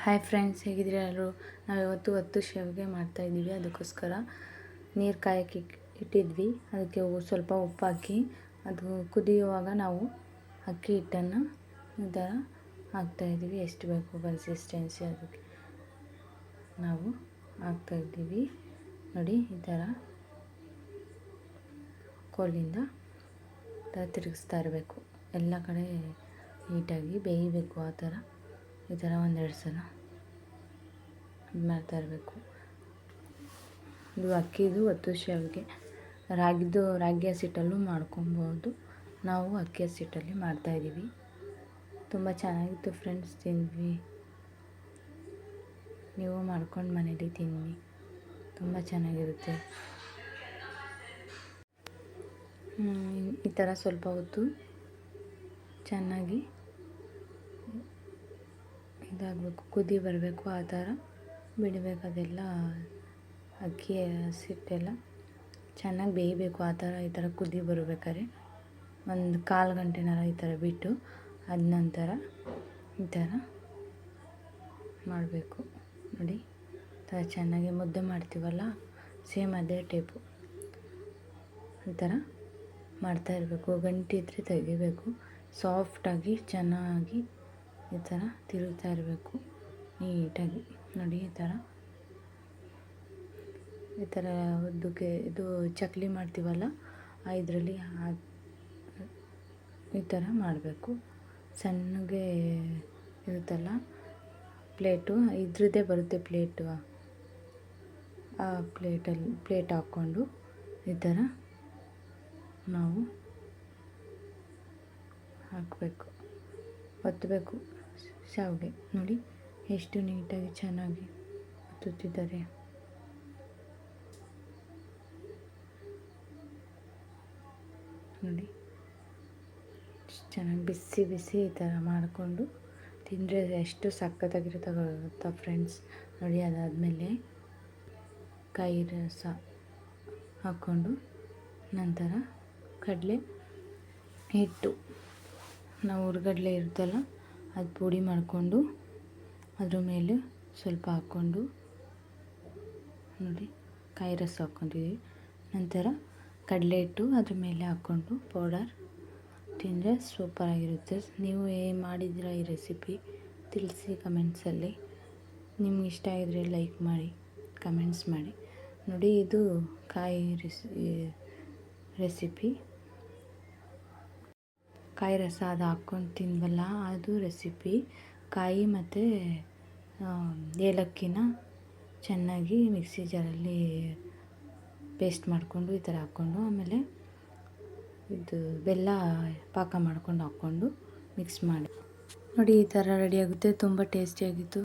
Hi friends, ಹೇಗಿದ್ದೀರಾ ಎಲ್ಲರೂ? ನಾವು ಇವತ್ತು ಒತ್ತು ಶಾವಿಗೆ ಮಾಡ್ತಾಯಿದ್ದೀವಿ. ಅದಕ್ಕೋಸ್ಕರ ನೀರು ಕಾಯಕ್ಕೆ ಇಟ್ಟಿದ್ವಿ. ಅದಕ್ಕೆ ಸ್ವಲ್ಪ ಉಪ್ಪು ಹಾಕಿ ಅದು ಕುದಿಯುವಾಗ ನಾವು ಅಕ್ಕಿ ಹಿಟ್ಟನ್ನು ಈ ಥರ ಹಾಕ್ತಾಯಿದ್ದೀವಿ. ಎಷ್ಟು ಬೇಕು ಕನ್ಸಿಸ್ಟೆನ್ಸಿ ಅದಕ್ಕೆ ನಾವು ಹಾಕ್ತಾಯಿದ್ದೀವಿ. ನೋಡಿ, ಈ ಥರ ಕೋಲಿಂದ ತಿರುಗಿಸ್ತಾ ಇರಬೇಕು. ಎಲ್ಲ ಕಡೆ ನೀಟಾಗಿ ಬೇಯಬೇಕು. ಆ ಥರ ಈ ಥರ ಒಂದೆರಡು ಸಲ ಮಾಡ್ತಾ ಇರಬೇಕು. ಇದು ಅಕ್ಕಿದು ಒತ್ತು ಶಾವಿಗೆ. ರಾಗಿ ಹಸಿಟ್ಟಲ್ಲೂ ಮಾಡ್ಕೊಬೋದು. ನಾವು ಅಕ್ಕಿ ಹಸಿಟ್ಟಲ್ಲಿ ಮಾಡ್ತಾಯಿದ್ದೀವಿ. ತುಂಬ ಚೆನ್ನಾಗಿತ್ತು ಫ್ರೆಂಡ್ಸ್, ತಿಂದ್ವಿ. ನೀವು ಮಾಡ್ಕೊಂಡು ಮನೇಲಿ ತಿನ್ನಿ, ತುಂಬ ಚೆನ್ನಾಗಿರುತ್ತೆ. ಈ ಥರ ಸ್ವಲ್ಪ ಹೊತ್ತು ಚೆನ್ನಾಗಿ ಇದಾಗಬೇಕು, ಕುದಿ ಬರಬೇಕು. ಆ ಥರ ಬಿಡಬೇಕು. ಅದೆಲ್ಲ ಅಕ್ಕಿ ಹಸಿಟ್ಟೆಲ್ಲ ಚೆನ್ನಾಗಿ ಬೇಯಬೇಕು. ಆ ಥರ ಈ ಥರ ಕುದಿ ಬರಬೇಕಾದ್ರೆ ಒಂದು ಕಾಲು ಗಂಟೆನಾರ ಈ ಥರ ಬಿಟ್ಟು ಅದ ನಂತರ ಈ ಥರ ಮಾಡಬೇಕು. ನೋಡಿ, ಥರ ಚೆನ್ನಾಗಿ ಮುದ್ದೆ ಮಾಡ್ತೀವಲ್ಲ, ಸೇಮ್ ಅದೇ ಟೈಪು ಈ ಥರ ಮಾಡ್ತಾ ಇರಬೇಕು. ಗಂಟು ಇದ್ದರೆ ತೆಗಿಬೇಕು. ಸಾಫ್ಟಾಗಿ ಚೆನ್ನಾಗಿ ಈ ಥರ ತಿರುಗ್ತಾ ಇರಬೇಕು ನೀಟಾಗಿ. ನೋಡಿ, ಈ ಥರ ಉದ್ದಕ್ಕೆ ಇದು ಚಕ್ಲಿ ಮಾಡ್ತೀವಲ್ಲ, ಇದರಲ್ಲಿ ಈ ಥರ ಮಾಡಬೇಕು. ಸಣ್ಣಗೆ ಇರುತ್ತಲ್ಲ ಪ್ಲೇಟು, ಇದ್ರದ್ದೇ ಬರುತ್ತೆ ಪ್ಲೇಟು. ಆ ಪ್ಲೇಟ್ ಹಾಕ್ಕೊಂಡು ಈ ಥರ ನಾವು ಹಾಕಬೇಕು, ಒತ್ತಬೇಕು ಶಾವಿಗೆ. ನೋಡಿ ಎಷ್ಟು ನೀಟಾಗಿ ಚೆನ್ನಾಗಿ ಒತ್ತುತ್ತಿದ್ದಾರೆ. ನೋಡಿ, ಚೆನ್ನಾಗಿ ಬಿಸಿ ಬಿಸಿ ಈ ಥರ ಮಾಡಿಕೊಂಡು ತಿಂದರೆ ಎಷ್ಟು ಸಖತ್ತಾಗಿರುತ್ತೆ ಫ್ರೆಂಡ್ಸ್. ನೋಡಿ, ಅದಾದಮೇಲೆ ಕಾಯಿ ರಸ ಹಾಕ್ಕೊಂಡು ನಂತರ ಕಡಲೆ ಹಿಟ್ಟು, ನಾವು ಹುರ್ಗಡ್ಲೆ ಇರುತ್ತಲ್ಲ ಅದು ಪುಡಿ ಮಾಡಿಕೊಂಡು ಅದ್ರ ಮೇಲೆ ಸ್ವಲ್ಪ ಹಾಕ್ಕೊಂಡು, ನೋಡಿ ಕಾಯಿ ರಸ ಹಾಕ್ಕೊಂಡಿದ್ದೀವಿ. ನಂತರ ಕಡಲೆ ಹಿಟ್ಟು ಅದ್ರ ಮೇಲೆ ಹಾಕ್ಕೊಂಡು ಪೌಡರ್ ತಿಂದರೆ ಸೂಪರಾಗಿರುತ್ತೆ. ನೀವು ಏನು ಮಾಡಿದ್ದೀರಾ ಈ ರೆಸಿಪಿ ತಿಳಿಸಿ ಕಮೆಂಟ್ಸಲ್ಲಿ. ನಿಮ್ಗೆ ಇಷ್ಟ ಆಗಿದ್ರೆ ಲೈಕ್ ಮಾಡಿ, ಕಮೆಂಟ್ಸ್ ಮಾಡಿ. ನೋಡಿ, ಇದು ಕಾಯಿ ರೆಸಿಪಿ, ಕಾಯಿ ರಸ ಅದು ಹಾಕ್ಕೊಂಡು ತಿನ್ವಲ್ಲ, ಅದು ರೆಸಿಪಿ. ಕಾಯಿ ಮತ್ತು ಏಲಕ್ಕಿನ ಚೆನ್ನಾಗಿ ಮಿಕ್ಸಿ ಜಾರಲ್ಲಿ ಪೇಸ್ಟ್ ಮಾಡಿಕೊಂಡು ಈ ಥರ ಹಾಕ್ಕೊಂಡು, ಆಮೇಲೆ ಇದು ಬೆಲ್ಲ ಪಾಕ ಮಾಡ್ಕೊಂಡು ಹಾಕ್ಕೊಂಡು ಮಿಕ್ಸ್ ಮಾಡಿ ನೋಡಿ, ಈ ಥರ ರೆಡಿಯಾಗುತ್ತೆ. ತುಂಬ ಟೇಸ್ಟಿಯಾಗಿತ್ತು.